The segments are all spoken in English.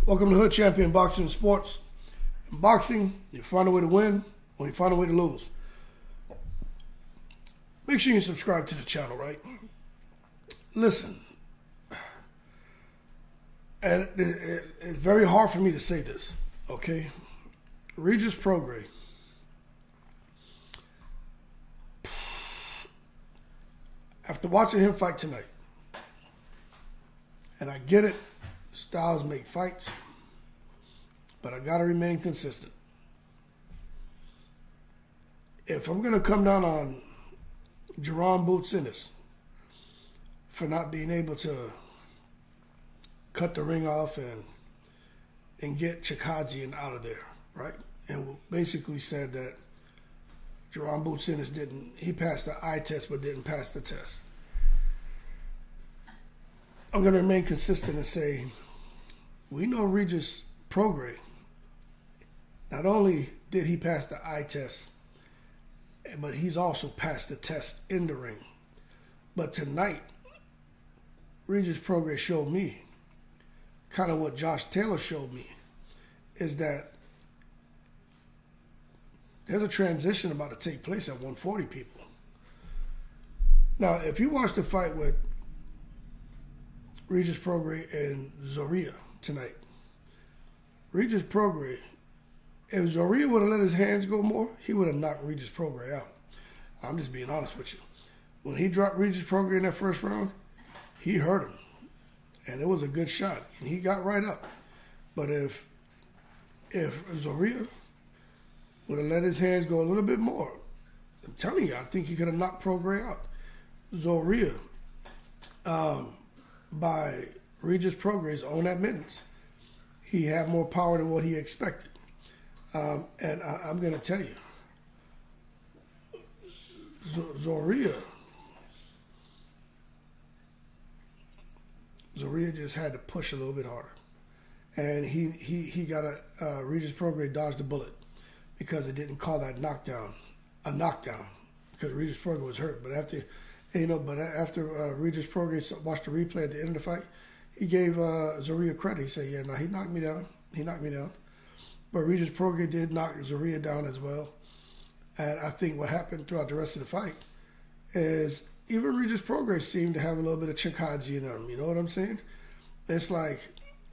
Welcome to Hood Champion Boxing Sports. In boxing, you find a way to win or you find a way to lose. Make sure you subscribe to the channel, right? Listen, and it's very hard for me to say this, okay? Regis Prograis. After watching him fight tonight, and I get it, styles make fights, but I got to remain consistent. If I'm going to come down on Jerome Boots Ennis for not being able to cut the ring off and get Chukhadzian out of there, right? And basically said that Jerome Boots Ennis he passed the eye test but didn't pass the test. I'm going to remain consistent and say, we know Regis Prograis, not only did he pass the eye test, but he's also passed the test in the ring. But tonight, Regis Prograis showed me kind of what Josh Taylor showed me, is that there's a transition about to take place at 140, people. Now, if you watch the fight with Regis Prograis and Zorrilla tonight, Regis Prograis, if Zorrilla would have let his hands go more, he would have knocked Regis Prograis out. I'm just being honest with you. When he dropped Regis Prograis in that first round, he hurt him. And it was a good shot. And he got right up. But if Zorrilla would have let his hands go a little bit more, I'm telling you, I think he could have knocked Prograis out. Zorrilla, by Regis Prograis' own admittance, he had more power than what he expected. And I'm going to tell you, Zorrilla just had to push a little bit harder. And he got Regis Prograis dodged the bullet because it didn't call that knockdown a knockdown because Regis Prograis was hurt. But after Regis Prograis watched the replay at the end of the fight, he gave Zorrilla credit. He said, yeah, no, he knocked me down. He knocked me down. But Regis Prograis did knock Zorrilla down as well. And I think what happened throughout the rest of the fight is even Regis Prograis seemed to have a little bit of Chukhadzian in him. You know what I'm saying? It's like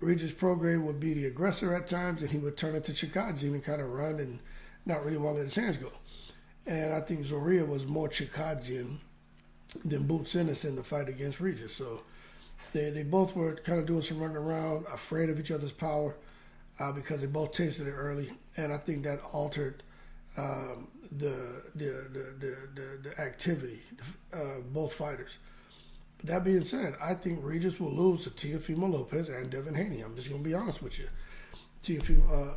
Regis Prograis would be the aggressor at times, and he would turn into Chukhadzian and kind of run and not really want to let his hands go. And I think Zorrilla was more Chukhadzian than Boots Ennis in the fight against Regis. So they both were kind of doing some running around, afraid of each other's power because they both tasted it early. And I think that altered the activity of both fighters. But that being said, I think Regis will lose to Teofimo Lopez and Devin Haney. I'm just going to be honest with you. Teofimo,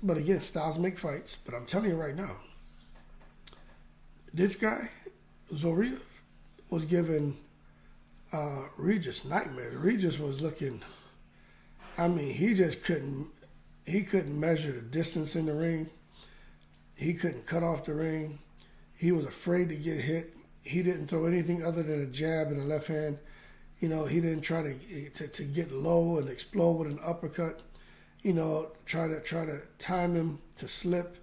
but again, styles make fights. But I'm telling you right now, this guy, Zorrilla, was giving Regis nightmares. Regis was looking, I mean, he couldn't measure the distance in the ring. He couldn't cut off the ring. He was afraid to get hit. He didn't throw anything other than a jab in the left hand. You know, he didn't try to get low and explode with an uppercut. You know, try to time him to slip,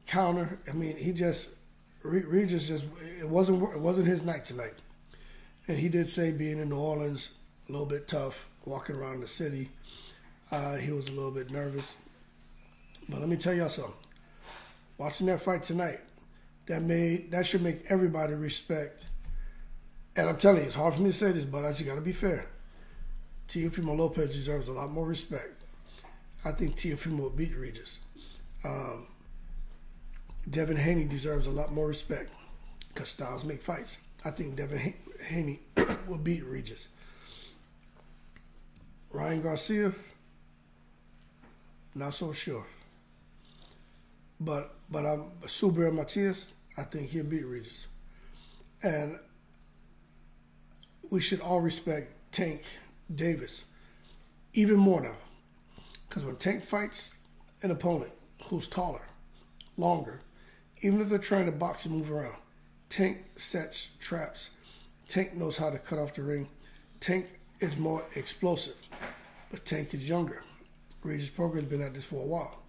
counter. I mean, Regis just it wasn't his night tonight. And he did say being in New Orleans a little bit tough, walking around the city. He was a little bit nervous. But let me tell y'all something. Watching that fight tonight, that should make everybody respect. And I'm telling you, it's hard for me to say this, but I just got to be fair. Teofimo Lopez deserves a lot more respect. I think Teofimo will beat Regis. Devin Haney deserves a lot more respect because styles make fights. I think Devin Haney will beat Regis. Ryan Garcia, not so sure. But I'm Subriel Matias, I think he'll beat Regis. And we should all respect Tank Davis even more now. Because when Tank fights an opponent who's taller, longer, even if they're trying to box and move around, Tank sets traps. Tank knows how to cut off the ring. Tank is more explosive, but Tank is younger. Regis Prograis has been at this for a while.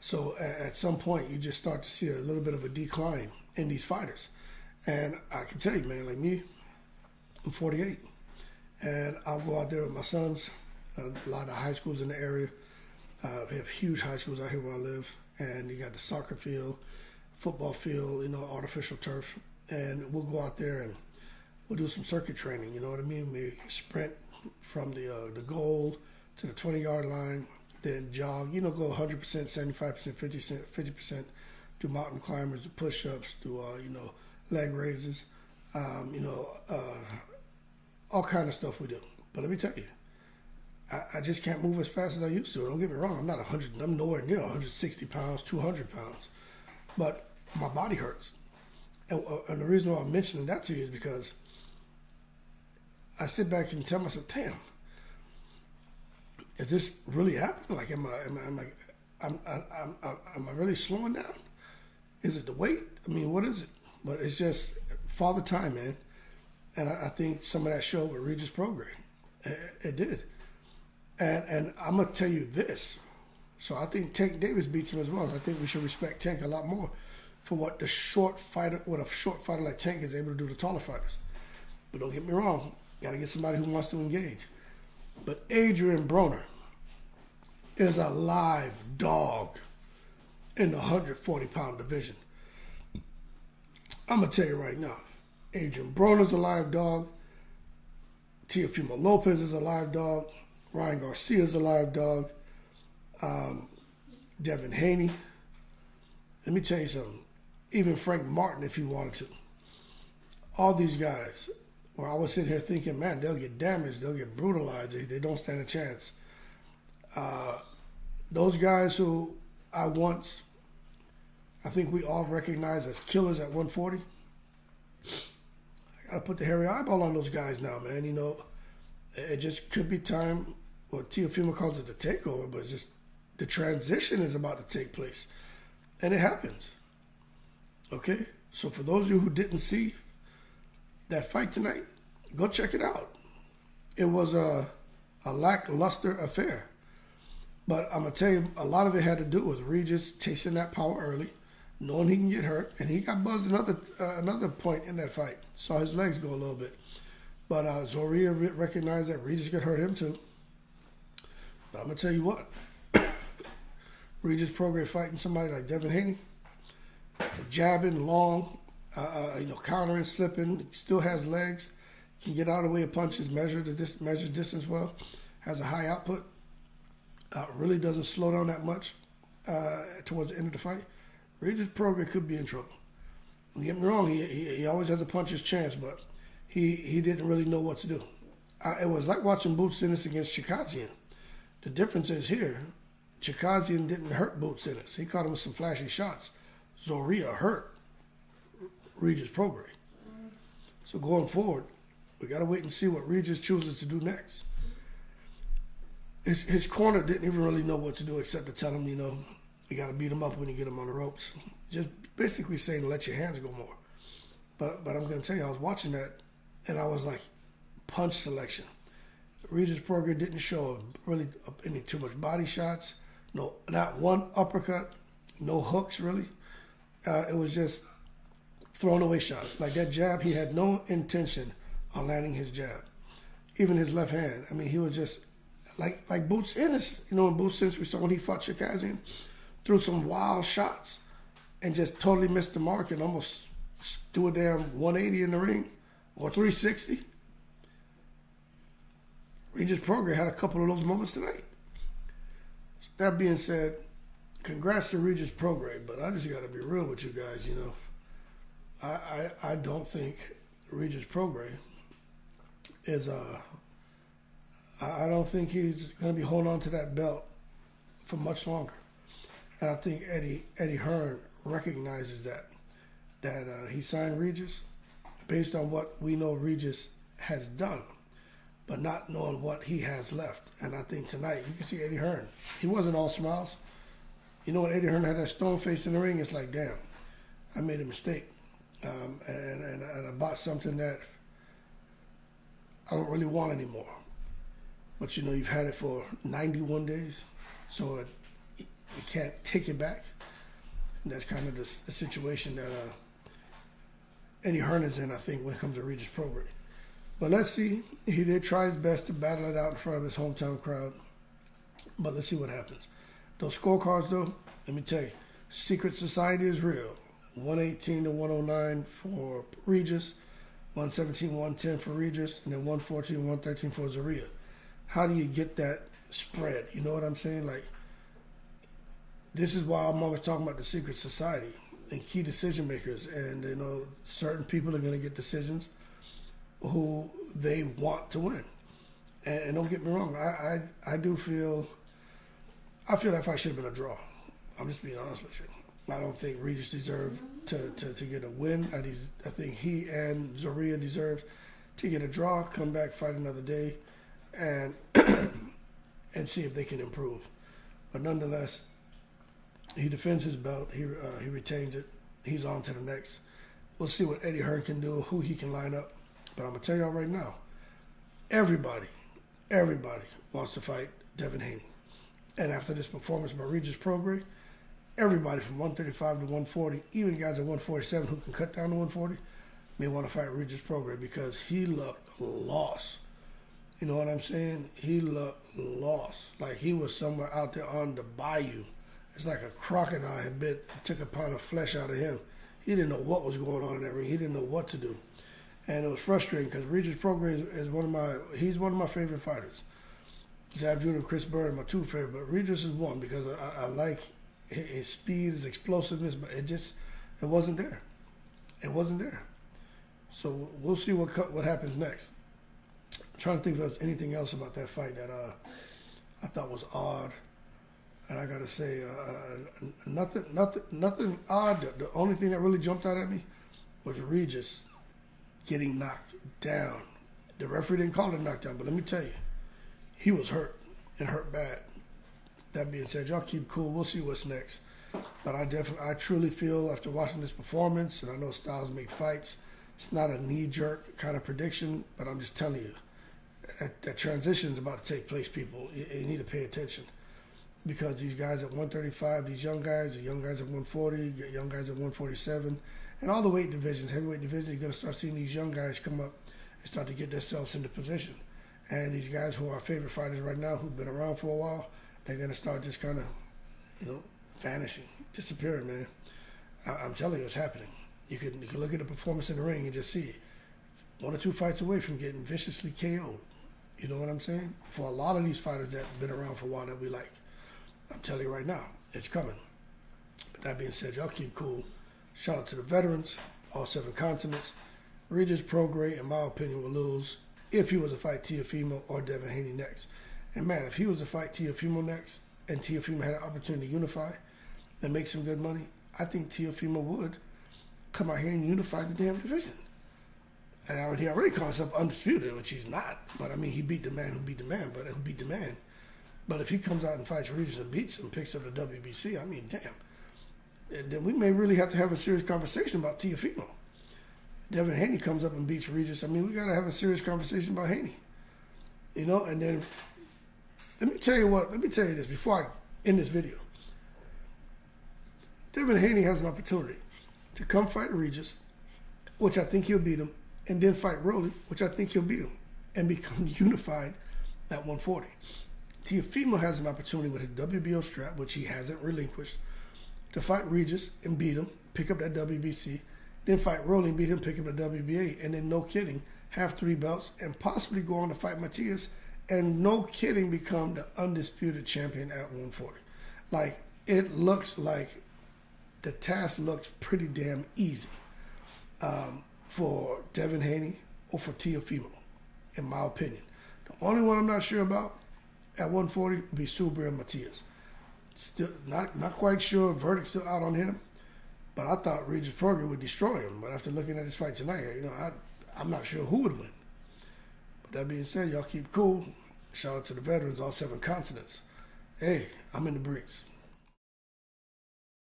So at some point, you just start to see a little bit of a decline in these fighters. And I can tell you, man, like me, I'm 48. And I'll go out there with my sons, a lot of high schools in the area. We have huge high schools out here where I live. And you got the soccer field, football field, artificial turf. And we'll go out there and we'll do some circuit training, you know what I mean? We sprint from the goal to the 20-yard line, then jog, go 100%, 75%, 50%, do mountain climbers, do push-ups, do, leg raises, all kind of stuff we do. But let me tell you, I just can't move as fast as I used to. Don't get me wrong, I'm nowhere near 160 pounds, 200 pounds. But my body hurts. And the reason why I'm mentioning that to you is because I sit back and tell myself, damn, is this really happening? Like, am I really slowing down? Is it the weight? I mean, what is it? But it's just Father Time, man. And I think some of that showed with Regis Prograis. It did. And I'm gonna tell you this. So I think Tank Davis beats him as well. I think we should respect Tank a lot more for what a short fighter like Tank is able to do to taller fighters. But don't get me wrong, got to get somebody who wants to engage. But Adrian Broner is a live dog in the 140-pound division. I'm going to tell you right now, Adrian Broner's a live dog. Teofimo Lopez is a live dog. Ryan Garcia's a live dog. Devin Haney. Let me tell you something. Even Frank Martin, if he wanted to. All these guys, where I was sitting here thinking, man, they'll get damaged, they'll get brutalized, they don't stand a chance. Those guys who I think we all recognize as killers at 140, I got to put the hairy eyeball on those guys now, man. It just could be time, what Teofimo calls it the takeover, but just the transition is about to take place. And it happens. Okay? So for those of you who didn't see that fight tonight, go check it out. It was a lackluster affair. But I'm going to tell you, a lot of it had to do with Regis tasting that power early, knowing he can get hurt, and he got buzzed another point in that fight. Saw his legs go a little bit. But Zorrilla recognized that Regis could hurt him too. But I'm going to tell you what. Regis Prograis fighting somebody like Devin Haney, jabbing long, countering, slipping, still has legs, can get out of the way of punches, measures distance well, has a high output, really doesn't slow down that much towards the end of the fight. Regis Prograis could be in trouble. Don't get me wrong, he always has a puncher's chance, but he didn't really know what to do. It was like watching Boots Ennis against Chukhadzian. The difference is here, Chukhadzian didn't hurt Boots Ennis. He caught him with some flashy shots. Zorrilla hurt Regis Prograis. So going forward, we got to wait and see what Regis chooses to do next. His corner didn't even really know what to do except to tell him, you got to beat him up when you get him on the ropes. Just basically saying, let your hands go more. But I'm going to tell you, I was watching that, and I was like, punch selection. Regis Prograis didn't show really any too much body shots. No, not one uppercut. No hooks, really. It was just throwing away shots. Like that jab, he had no intention on landing his jab. Even his left hand. I mean, he was just like Boots Ennis. In Boots Ennis, we saw when he fought Chukhadzian, threw some wild shots and just totally missed the mark and almost do a damn 180 in the ring or 360. Regis Prograis had a couple of those moments tonight. So that being said, congrats to Regis Prograis, but I just got to be real with you guys. I don't think Regis Prograis is I don't think he's going to be holding on to that belt for much longer. And I think Eddie Hearn recognizes that he signed Regis based on what we know Regis has done, but not knowing what he has left. And I think tonight, you can see Eddie Hearn. He wasn't all smiles. When Eddie Hearn had that stone face in the ring, it's like, damn, I made a mistake. And I bought something that I don't really want anymore. but you know you've had it for 91 days, so you can't take it back. And that's kind of the situation that Eddie Hearn is in, I think, when it comes to Regis Prograis. But let's see. He did try his best to battle it out in front of his hometown crowd. But let's see what happens. Those scorecards, though, let me tell you, Secret Society is real. 118 to 109 for Regis, 117, 110 for Regis, and then 114, 113 for Zorrilla. How do you get that spread? You know what I'm saying? Like, this is why I'm always talking about the Secret Society and key decision makers. And, you know, certain people are going to get decisions who they want to win. And don't get me wrong, I do feel, I feel that fight should have been a draw. I'm just being honest with you. I don't think Regis deserved to get a win. I think he and Zorrilla deserved to get a draw, come back, fight another day, and and see if they can improve. But nonetheless, he defends his belt. He retains it. He's on to the next. We'll see what Eddie Hearn can do, who he can line up. But I'm going to tell y'all right now, everybody wants to fight Devin Haney. And after this performance by Regis Prograis, everybody from 135 to 140, even guys at 147 who can cut down to 140, may want to fight Regis Prograis because he looked lost. You know what I'm saying? He looked lost. Like he was somewhere out there on the bayou. It's like a crocodile had took a pound of flesh out of him. He didn't know what was going on in that ring. He didn't know what to do. And it was frustrating because Regis Prograis is one of my favorite fighters. Zab Judah and Chris Bird are my two favorite, but Regis is one because I like his speed, his explosiveness, but it wasn't there. It wasn't there. So we'll see what happens next. I'm trying to think if there's anything else about that fight that I thought was odd. And I gotta say, nothing odd. The only thing that really jumped out at me was Regis getting knocked down. The referee didn't call it a knockdown, but let me tell you, he was hurt and hurt bad. That being said, y'all keep cool. We'll see what's next. But I truly feel after watching this performance, and I know styles make fights, it's not a knee-jerk kind of prediction, but I'm just telling you, that transition is about to take place, people. You need to pay attention. Because these guys at 135, these young guys, the young guys at 140, young guys at 147, and all the weight divisions, heavyweight divisions, you're going to start seeing these young guys come up and start to get themselves into position. And these guys who are our favorite fighters right now, who've been around for a while, they're going to start just kind of, vanishing, disappearing, man. I'm telling you, it's happening. You can look at the performance in the ring and just see it. 1 or 2 fights away from getting viciously KO'd. You know what I'm saying? For a lot of these fighters that have been around for a while that we like. I'm telling you right now, it's coming. But that being said, y'all keep cool. Shout out to the veterans, all 7 continents. Regis Prograis, in my opinion, will lose if he was to fight Teofimo or Devin Haney next. And man, if he was to fight Teofimo next and Teofimo had an opportunity to unify and make some good money, I think Teofimo would come out here and unify the damn division. And he already called himself undisputed, which he's not. But I mean, he beat the man who beat the man, but who beat the man. But if he comes out and fights Regis and beats him, picks up the WBC, I mean, damn. And then we may really have to have a serious conversation about Teofimo. Devin Haney comes up and beats Regis. I mean, we got to have a serious conversation about Haney. And then let me tell you this before I end this video. Devin Haney has an opportunity to come fight Regis, which I think he'll beat him, and then fight Rolly, which I think he'll beat him, and become unified at 140. Teofimo has an opportunity with his WBO strap, which he hasn't relinquished, to fight Regis and beat him, pick up that WBC, then fight Rolly and beat him, pick up the WBA, and then, no kidding, have 3 belts and possibly go on to fight Matias and, no kidding, become the undisputed champion at 140. Like, it looks like the task looks pretty damn easy for Devin Haney or for Teofimo, in my opinion. The only one I'm not sure about at 140 would be Subir and Matias. Still not quite sure. Verdict still out on him. But I thought Regis Prograis would destroy him. But after looking at this fight tonight, I'm not sure who would win. But that being said, y'all keep cool. Shout out to the veterans, all 7 continents. Hey, I'm in the breeze.